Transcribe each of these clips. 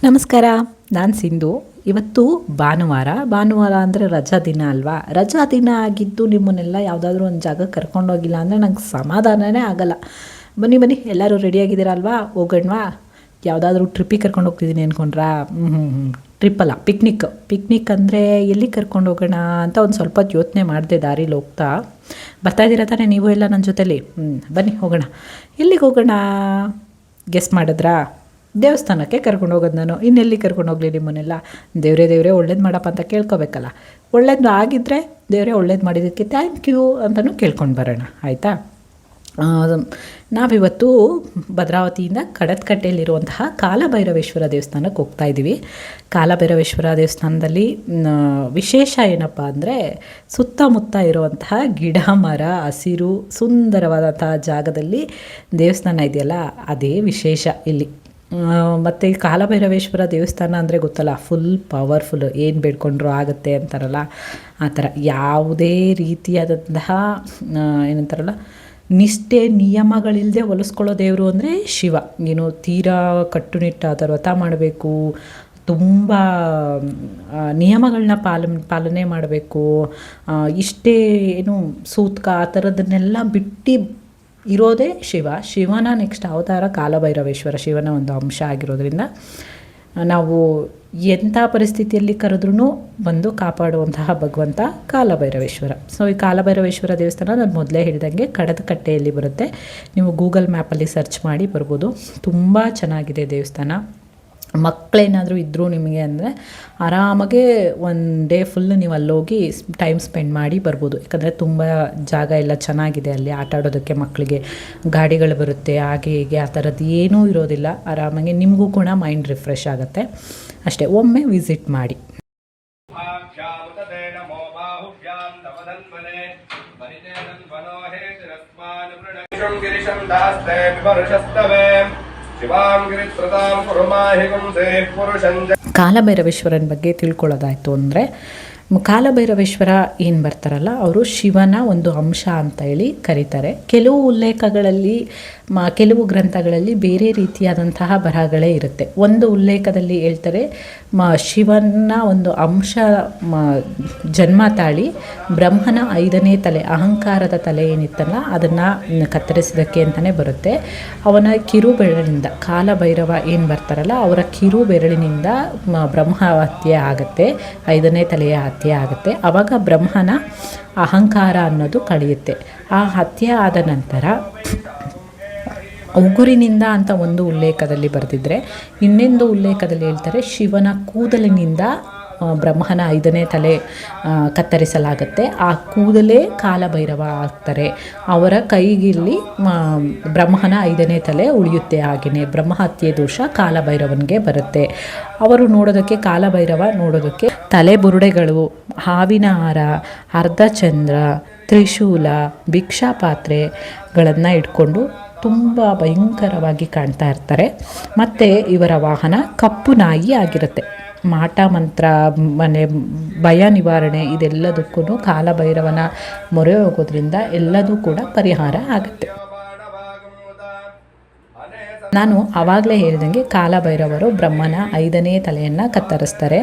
ನಮಸ್ಕಾರ, ನಾನು ಸಿಂಧು. ಇವತ್ತು ಭಾನುವಾರ ಅಂದರೆ ರಜಾ ದಿನ ಅಲ್ವಾ. ರಜಾ ದಿನ ಆಗಿದ್ದು ನಿಮ್ಮನ್ನೆಲ್ಲ ಯಾವುದಾದ್ರೂ ಒಂದು ಜಾಗಕ್ಕೆ ಕರ್ಕೊಂಡೋಗಿಲ್ಲ ಅಂದರೆ ನಂಗೆ ಸಮಾಧಾನವೇ ಆಗಲ್ಲ. ಬನ್ನಿ ಎಲ್ಲರೂ ರೆಡಿಯಾಗಿದ್ದೀರಾ ಅಲ್ವಾ? ಹೋಗೋಣವಾ? ಯಾವುದಾದ್ರೂ ಟ್ರಿಪ್ಪಿಗೆ ಕರ್ಕೊಂಡು ಹೋಗ್ತಿದ್ದೀನಿ ಅಂದ್ಕೊಂಡ್ರಾ? ಟ್ರಿಪ್ಪಲ್ಲ, ಪಿಕ್ನಿಕ್ ಅಂದರೆ ಎಲ್ಲಿ ಕರ್ಕೊಂಡು ಹೋಗೋಣ ಅಂತ ಒಂದು ಸ್ವಲ್ಪ ಯೋಚನೆ ಮಾಡಿದೆ ದಾರಿಲಿ ಹೋಗ್ತಾ. ಬರ್ತಾಯಿದ್ದೀರಾ ತಾನೇ ನೀವು ಎಲ್ಲ ನನ್ನ ಜೊತೆಲಿ? ಬನ್ನಿ ಹೋಗೋಣ. ಎಲ್ಲಿಗೆ ಹೋಗೋಣ ಗೆಸ್ ಮಾಡಿದ್ರಾ? ದೇವಸ್ಥಾನಕ್ಕೆ ಕರ್ಕೊಂಡು ಹೋಗೋದು. ನಾನು ಇನ್ನೆಲ್ಲಿ ಕರ್ಕೊಂಡು ಹೋಗಲಿ ನಿಮ್ಮನ್ನೆಲ್ಲ? ದೇವರೇ ಒಳ್ಳೇದು ಮಾಡಪ್ಪ ಅಂತ ಕೇಳ್ಕೊಬೇಕಲ್ಲ. ಒಳ್ಳೇದು ಆಗಿದ್ದರೆ ದೇವರೇ ಒಳ್ಳೇದು ಮಾಡಿದ್ದಕ್ಕೆ ಥ್ಯಾಂಕ್ ಯು ಅಂತಲೂ ಕೇಳ್ಕೊಂಡು ಬರೋಣ, ಆಯಿತಾ? ನಾವಿವತ್ತು ಭದ್ರಾವತಿಯಿಂದ ಕಡತ್ಕಟ್ಟೆಯಲ್ಲಿರುವಂತಹ ಕಾಲಭೈರವೇಶ್ವರ ದೇವಸ್ಥಾನಕ್ಕೆ ಹೋಗ್ತಾಯಿದ್ದೀವಿ. ಕಾಲಭೈರವೇಶ್ವರ ದೇವಸ್ಥಾನದಲ್ಲಿ ವಿಶೇಷ ಏನಪ್ಪ ಅಂದರೆ ಸುತ್ತಮುತ್ತ ಇರುವಂತಹ ಗಿಡ ಮರ ಹಸಿರು ಸುಂದರವಾದಂತಹ ಜಾಗದಲ್ಲಿ ದೇವಸ್ಥಾನ ಇದೆಯಲ್ಲ, ಅದೇ ವಿಶೇಷ ಇಲ್ಲಿ. ಮತ್ತು ಈ ಕಾಲಭೈರವೇಶ್ವರ ದೇವಸ್ಥಾನ ಅಂದರೆ ಗೊತ್ತಲ್ಲ, ಫುಲ್ ಪವರ್ಫುಲ್, ಏನು ಬೇಡ್ಕೊಂಡ್ರೂ ಆಗುತ್ತೆ ಅಂತಾರಲ್ಲ ಆ ಥರ. ಯಾವುದೇ ರೀತಿಯಾದಂತಹ ಏನಂತಾರಲ್ಲ ನಿಷ್ಠೆ ನಿಯಮಗಳಿಲ್ಲದೆ ಹೊಲಿಸ್ಕೊಳ್ಳೋ ದೇವರು ಅಂದರೆ ಶಿವ. ಏನು ತೀರಾ ಕಟ್ಟುನಿಟ್ಟಾದ ವ್ರತ ಮಾಡಬೇಕು, ತುಂಬ ನಿಯಮಗಳನ್ನ ಪಾಲನೆ ಮಾಡಬೇಕು, ಇಷ್ಟೇ ಏನು ಸೂತ್ಕ ಆ ಥರದನ್ನೆಲ್ಲ ಬಿಟ್ಟು ಇರೋದೇ ಶಿವನ ನೆಕ್ಸ್ಟ್ ಅವತಾರ ಕಾಲಭೈರವೇಶ್ವರ, ಶಿವನ ಒಂದು ಅಂಶ ಆಗಿರೋದ್ರಿಂದ ನಾವು ಎಂಥ ಪರಿಸ್ಥಿತಿಯಲ್ಲಿ ಕರೆದ್ರೂ ಬಂದು ಕಾಪಾಡುವಂತಹ ಭಗವಂತ ಕಾಲಭೈರವೇಶ್ವರ. ಸೊ ಈ ಕಾಲಭೈರವೇಶ್ವರ ದೇವಸ್ಥಾನ ನಾನು ಮೊದಲೇ ಹೇಳಿದಂಗೆ ಕಡದಕಟ್ಟೆಯಲ್ಲಿ ಬರುತ್ತೆ. ನೀವು ಗೂಗಲ್ ಮ್ಯಾಪಲ್ಲಿ ಸರ್ಚ್ ಮಾಡಿ ಬರ್ಬೋದು. ತುಂಬ ಚೆನ್ನಾಗಿದೆ ದೇವಸ್ಥಾನ. ಮಕ್ಕಳೇನಾದರೂ ಇದ್ದರೂ ನಿಮಗೆ ಅಂದರೆ ಆರಾಮಾಗೆ ಒನ್ ಡೇ ಫುಲ್ ನೀವು ಅಲ್ಲೋಗಿ ಟೈಮ್ ಸ್ಪೆಂಡ್ ಮಾಡಿ ಬರ್ಬೋದು. ಯಾಕಂದರೆ ತುಂಬ ಜಾಗ ಎಲ್ಲ ಚೆನ್ನಾಗಿದೆ ಅಲ್ಲಿ. ಆಟ ಆಡೋದಕ್ಕೆ ಮಕ್ಕಳಿಗೆ ಗಾಡಿಗಳು ಬರುತ್ತೆ, ಹಾಗೆ ಹೀಗೆ ಆ ಥರದ್ದು ಏನೂ ಇರೋದಿಲ್ಲ. ಆರಾಮಾಗಿ ನಿಮಗೂ ಕೂಡ ಮೈಂಡ್ ರಿಫ್ರೆಶ್ ಆಗುತ್ತೆ. ಅಷ್ಟೇ, ಒಮ್ಮೆ ವಿಸಿಟ್ ಮಾಡಿ. ಕಾಲಭೈರವೇಶ್ವರನ ಬಗ್ಗೆ ತಿಳ್ಕೊಳ್ಳೋದಾಯಿತು ಅಂದರೆ, ಕಾಲಭೈರವೇಶ್ವರ ಏನು ಬರ್ತಾರಲ್ಲ ಅವರು ಶಿವನ ಒಂದು ಅಂಶ ಅಂತ ಹೇಳಿ ಕರೀತಾರೆ. ಕೆಲವು ಉಲ್ಲೇಖಗಳಲ್ಲಿ ಕೆಲವು ಗ್ರಂಥಗಳಲ್ಲಿ ಬೇರೆ ರೀತಿಯಾದಂತಹ ಬರಹಗಳೇ ಇರುತ್ತೆ. ಒಂದು ಉಲ್ಲೇಖದಲ್ಲಿ ಹೇಳ್ತಾರೆ ಶಿವನ ಒಂದು ಅಂಶ ಜನ್ಮ ತಾಳಿ ಬ್ರಹ್ಮನ 5ನೇ ತಲೆ, ಅಹಂಕಾರದ ತಲೆ ಏನಿತ್ತಲ್ಲ ಅದನ್ನು ಕತ್ತರಿಸಿದಕ್ಕೆ ಅಂತಲೇ ಬರುತ್ತೆ. ಅವನ ಕಿರು ಬೆರಳಿನಿಂದ, ಕಾಲಭೈರವ ಏನು ಬರ್ತಾರಲ್ಲ ಅವರ ಕಿರು ಬೆರಳಿನಿಂದ ಬ್ರಹ್ಮ ಹತ್ಯೆ ಆಗುತ್ತೆ, 5ನೇ ತಲೆಯ ಹತ್ಯೆ ಆಗುತ್ತೆ. ಆವಾಗ ಬ್ರಹ್ಮನ ಅಹಂಕಾರ ಅನ್ನೋದು ಕಳೆಯುತ್ತೆ. ಆ ಹತ್ಯೆ ಆದ ನಂತರ ಉಗುರಿನಿಂದ ಅಂತ ಒಂದು ಉಲ್ಲೇಖದಲ್ಲಿ ಬರೆದಿದ್ರೆ, ಇನ್ನೊಂದು ಉಲ್ಲೇಖದಲ್ಲಿ ಹೇಳ್ತಾರೆ ಶಿವನ ಕೂದಲಿನಿಂದ ಬ್ರಹ್ಮನ 5ನೇ ತಲೆ ಕತ್ತರಿಸಲಾಗುತ್ತೆ. ಆ ಕೂದಲೇ ಕಾಲಭೈರವ ಆಗ್ತಾರೆ. ಅವರ ಕೈಗಿಲ್ಲಿ ಬ್ರಹ್ಮನ 5ನೇ ತಲೆ ಉಳಿಯುತ್ತೆ. ಹಾಗೆಯೇ ಬ್ರಹ್ಮಹತ್ಯೆ ದೋಷ ಕಾಲಭೈರವನಿಗೆ ಬರುತ್ತೆ. ಅವರು ನೋಡೋದಕ್ಕೆ, ಕಾಲಭೈರವ ನೋಡೋದಕ್ಕೆ ತಲೆ ಬುರುಡೆಗಳು, ಹಾವಿನ ಹಾರ, ಅರ್ಧಚಂದ್ರ, ತ್ರಿಶೂಲ, ಭಿಕ್ಷಾ ಪಾತ್ರೆಗಳನ್ನು ಇಟ್ಕೊಂಡು ತುಂಬ ಭಯಂಕರವಾಗಿ ಕಾಣ್ತಾ ಇರ್ತಾರೆ. ಮತ್ತು ಇವರ ವಾಹನ ಕಪ್ಪು ನಾಯಿ ಆಗಿರುತ್ತೆ. ಮಾಟ ಮಂತ್ರ, ಮನೆ ಭಯ ನಿವಾರಣೆ ಇದೆಲ್ಲದಕ್ಕೂ ಕಾಲಭೈರವನ ಮೊರೆ ಹೋಗೋದ್ರಿಂದ ಎಲ್ಲದೂ ಕೂಡ ಪರಿಹಾರ ಆಗುತ್ತೆ. ನಾನು ಆವಾಗಲೇ ಹೇಳ್ದಂಗೆ ಕಾಲಭೈರವರು ಬ್ರಹ್ಮನ 5ನೇ ತಲೆಯನ್ನು ಕತ್ತರಿಸ್ತಾರೆ.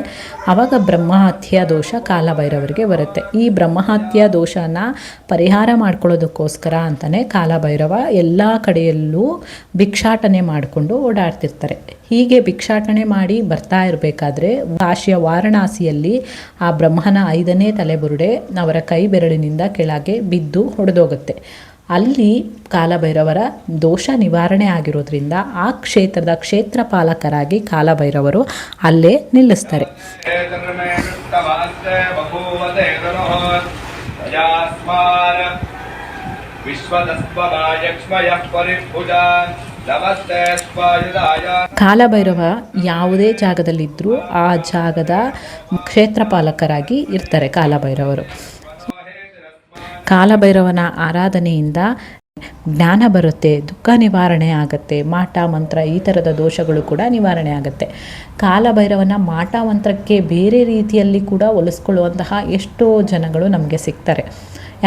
ಆವಾಗ ಬ್ರಹ್ಮಹತ್ಯೆ ದೋಷ ಕಾಲಭೈರವರಿಗೆ ಬರುತ್ತೆ. ಈ ಬ್ರಹ್ಮಹತ್ಯೆ ದೋಷನ ಪರಿಹಾರ ಮಾಡ್ಕೊಳ್ಳೋದಕ್ಕೋಸ್ಕರ ಅಂತಲೇ ಕಾಲಭೈರವ ಎಲ್ಲ ಕಡೆಯಲ್ಲೂ ಭಿಕ್ಷಾಟನೆ ಮಾಡಿಕೊಂಡು ಓಡಾಡ್ತಿರ್ತಾರೆ. ಹೀಗೆ ಭಿಕ್ಷಾಟನೆ ಮಾಡಿ ಬರ್ತಾ ಇರಬೇಕಾದ್ರೆ ಕಾಶಿಯ ವಾರಣಾಸಿಯಲ್ಲಿ ಆ ಬ್ರಹ್ಮನ 5ನೇ ತಲೆಬುರುಡೆ ಅವರ ಕೈ ಬೆರಳಿನಿಂದ ಕೆಳಗೆ ಬಿದ್ದು ಹೊಡೆದೋಗುತ್ತೆ. ಅಲ್ಲಿ ಕಾಲಭೈರವರ ದೋಷ ನಿವಾರಣೆ ಆಗಿರೋದ್ರಿಂದ ಆ ಕ್ಷೇತ್ರದ ಕ್ಷೇತ್ರ ಪಾಲಕರಾಗಿ ಕಾಲಭೈರವರು ಅಲ್ಲೇ ನಿಲ್ಲಿಸ್ತಾರೆ. ಕಾಲಭೈರವ ಯಾವುದೇ ಜಾಗದಲ್ಲಿದ್ದರೂ ಆ ಜಾಗದ ಕ್ಷೇತ್ರ ಪಾಲಕರಾಗಿ ಇರ್ತಾರೆ ಕಾಲಭೈರವರು. ಕಾಲಭೈರವನ ಆರಾಧನೆಯಿಂದ ಜ್ಞಾನ ಬರುತ್ತೆ, ದುಃಖ ನಿವಾರಣೆ ಆಗುತ್ತೆ, ಮಾಟ ಮಂತ್ರ ಈ ಥರದ ದೋಷಗಳು ಕೂಡ ನಿವಾರಣೆ ಆಗುತ್ತೆ. ಕಾಲಭೈರವನ ಮಾಟ ಮಂತ್ರಕ್ಕೆ ಬೇರೆ ರೀತಿಯಲ್ಲಿ ಕೂಡ ಹೋಲಿಸ್ಕೊಳ್ಳುವಂತಹ ಎಷ್ಟೋ ಜನಗಳು ನಮಗೆ ಸಿಗ್ತಾರೆ.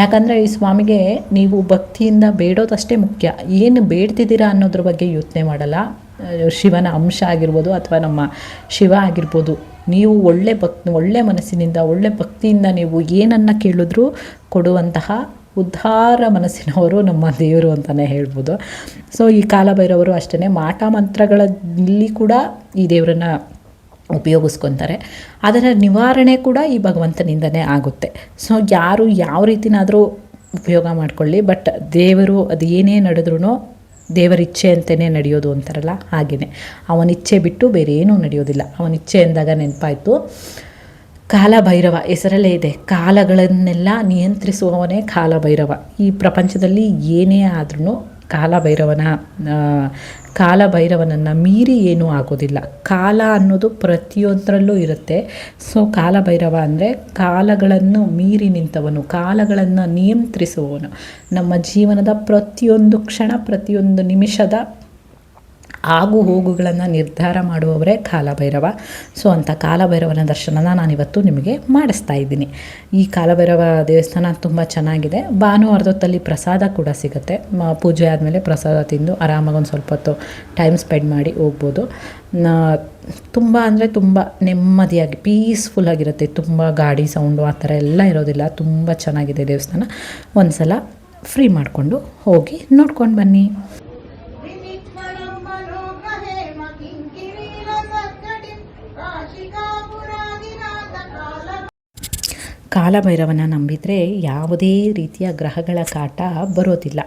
ಯಾಕಂದರೆ ಈ ಸ್ವಾಮಿಗೆ ನೀವು ಭಕ್ತಿಯಿಂದ ಬೇಡೋದಷ್ಟೇ ಮುಖ್ಯ, ಏನು ಬೇಡ್ತಿದ್ದೀರಾ ಅನ್ನೋದ್ರ ಬಗ್ಗೆ ಯೋಚನೆ ಮಾಡಲ್ಲ. ಶಿವನ ಅಂಶ ಆಗಿರ್ಬೋದು ಅಥವಾ ನಮ್ಮ ಶಿವ ಆಗಿರ್ಬೋದು, ನೀವು ಒಳ್ಳೆ ಮನಸ್ಸಿನಿಂದ ಒಳ್ಳೆ ಭಕ್ತಿಯಿಂದ ನೀವು ಏನನ್ನು ಕೇಳಿದ್ರೂ ಕೊಡುವಂತಹ ಉದ್ಧಾರ ಮನಸ್ಸಿನವರು ನಮ್ಮ ದೇವರು ಅಂತಲೇ ಹೇಳ್ಬೋದು. ಸೊ ಈ ಕಾಲಭೈರವರು ಅಷ್ಟೇ ಮಾಟ ಮಂತ್ರಗಳಲ್ಲಿ ಕೂಡ ಈ ದೇವರನ್ನು ಉಪಯೋಗಿಸ್ಕೊತಾರೆ. ಅದರ ನಿವಾರಣೆ ಕೂಡ ಈ ಭಗವಂತನಿಂದನೇ ಆಗುತ್ತೆ. ಸೊ ಯಾರು ಯಾವ ರೀತಿನಾದರೂ ಉಪಯೋಗ ಮಾಡಿಕೊಳ್ಳಿ, ಬಟ್ ದೇವರು ಅದು ಏನೇ ನಡೆದ್ರೂ ದೇವರ ಇಚ್ಛೆ ಅಂತಲೇ ನಡೆಯೋದು ಅಂತಾರಲ್ಲ, ಹಾಗೆಯೇ ಅವನಿಚ್ಛೆ ಬಿಟ್ಟು ಬೇರೆ ಏನೂ ನಡೆಯೋದಿಲ್ಲ. ಅವನಿಚ್ಛೆ ಎಂದಾಗ ನೆನಪಾಯಿತು, ಕಾಲಭೈರವ ಹೆಸರಲ್ಲೇ ಇದೆ, ಕಾಲಗಳನ್ನೆಲ್ಲ ನಿಯಂತ್ರಿಸುವವನೇ ಕಾಲಭೈರವ. ಈ ಪ್ರಪಂಚದಲ್ಲಿ ಏನೇ ಆದ್ರೂ ಕಾಲಭೈರವನನ್ನು ಮೀರಿ ಏನೂ ಆಗೋದಿಲ್ಲ. ಕಾಲ ಅನ್ನೋದು ಪ್ರತಿಯೊಂದರಲ್ಲೂ ಇರುತ್ತೆ. ಸೊ ಕಾಲಭೈರವ ಅಂದರೆ ಕಾಲಗಳನ್ನು ಮೀರಿ ನಿಂತವನು, ಕಾಲಗಳನ್ನು ನಿಯಂತ್ರಿಸುವವನು, ನಮ್ಮ ಜೀವನದ ಪ್ರತಿಯೊಂದು ಕ್ಷಣ ಪ್ರತಿಯೊಂದು ನಿಮಿಷದ ಆಗು ಹೋಗುಗಳನ್ನು ನಿರ್ಧಾರ ಮಾಡುವವರೇ ಕಾಲಭೈರವ. ಸೊ ಅಂಥ ಕಾಲಭೈರವನ ದರ್ಶನನ ನಾನಿವತ್ತು ನಿಮಗೆ ಮಾಡಿಸ್ತಾ ಇದ್ದೀನಿ. ಈ ಕಾಲಭೈರವ ದೇವಸ್ಥಾನ ತುಂಬ ಚೆನ್ನಾಗಿದೆ. ಭಾನುವಾರದೊತ್ತಲ್ಲಿ ಪ್ರಸಾದ ಕೂಡ ಸಿಗುತ್ತೆ. ಪೂಜೆ ಆದಮೇಲೆ ಪ್ರಸಾದ ತಿಂದು ಆರಾಮಾಗಿ ಒಂದು ಸ್ವಲ್ಪ ಹೊತ್ತು ಟೈಮ್ ಸ್ಪೆಂಡ್ ಮಾಡಿ ಹೋಗ್ಬೋದು. ತುಂಬ ಅಂದರೆ ತುಂಬ ನೆಮ್ಮದಿಯಾಗಿ ಪೀಸ್ಫುಲ್ಲಾಗಿರುತ್ತೆ. ತುಂಬ ಗಾಡಿ ಸೌಂಡು ಆ ಥರ ಎಲ್ಲ ಇರೋದಿಲ್ಲ. ತುಂಬ ಚೆನ್ನಾಗಿದೆ ದೇವಸ್ಥಾನ. ಒಂದು ಸಲ ಫ್ರೀ ಮಾಡಿಕೊಂಡು ಹೋಗಿ ನೋಡ್ಕೊಂಡು ಬನ್ನಿ. ಕಾಲಭೈರವನ ನಂಬಿದರೆ ಯಾವುದೇ ರೀತಿಯ ಗ್ರಹಗಳ ಕಾಟ ಬರೋದಿಲ್ಲ.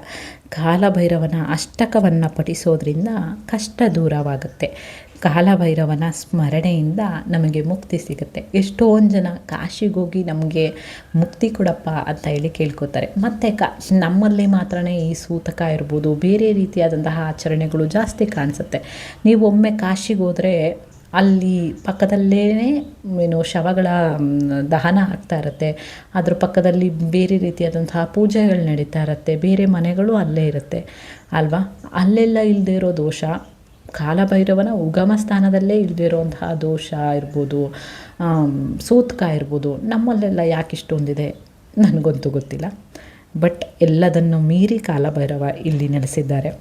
ಕಾಲಭೈರವನ ಅಷ್ಟಕವನ್ನು ಪಠಿಸೋದ್ರಿಂದ ಕಷ್ಟ ದೂರವಾಗುತ್ತೆ. ಕಾಲಭೈರವನ ಸ್ಮರಣೆಯಿಂದ ನಮಗೆ ಮುಕ್ತಿ ಸಿಗುತ್ತೆ. ಎಷ್ಟೊಂದು ಜನ ಕಾಶಿಗೋಗಿ ನಮಗೆ ಮುಕ್ತಿ ಕೊಡಪ್ಪ ಅಂತ ಹೇಳಿ ಕೇಳ್ಕೊತಾರೆ. ಮತ್ತು ನಮ್ಮಲ್ಲಿ ಮಾತ್ರನೇ ಈ ಸೂತಕ ಇರ್ಬೋದು, ಬೇರೆ ರೀತಿಯಾದಂತಹ ಆಚರಣೆಗಳು ಜಾಸ್ತಿ ಕಾಣಿಸುತ್ತೆ. ನೀವು ಒಮ್ಮೆ ಕಾಶಿಗೆ ಹೋದರೆ ಅಲ್ಲಿ ಪಕ್ಕದಲ್ಲೇ ಶವಗಳ ದಹನ ಆಗ್ತಾ ಇರುತ್ತೆ. ಅದ್ರ ಪಕ್ಕದಲ್ಲಿ ಬೇರೆ ರೀತಿಯಾದಂತಹ ಪೂಜೆಗಳು ನಡೀತಾ ಇರುತ್ತೆ. ಬೇರೆ ಮನೆಗಳು ಅಲ್ಲೇ ಇರುತ್ತೆ ಅಲ್ವಾ. ಅಲ್ಲೆಲ್ಲ ಇಲ್ಲದೆ ಇರೋ ದೋಷ, ಕಾಲಭೈರವನ ಉಗಮ ಸ್ಥಾನದಲ್ಲೇ ಇಲ್ಲದೆ ಇರೋಂತಹ ದೋಷ ಇರ್ಬೋದು, ಸೂತಕ ಇರ್ಬೋದು, ನಮ್ಮಲ್ಲೆಲ್ಲ ಯಾಕೆ ಇಷ್ಟೊಂದಿದೆ ನನಗಂತೂ ಗೊತ್ತಿಲ್ಲ. ಬಟ್ ಎಲ್ಲದನ್ನು ಮೀರಿ ಕಾಲಭೈರವ ಇಲ್ಲಿ ನೆಲೆಸಿದ್ದಾರೆ.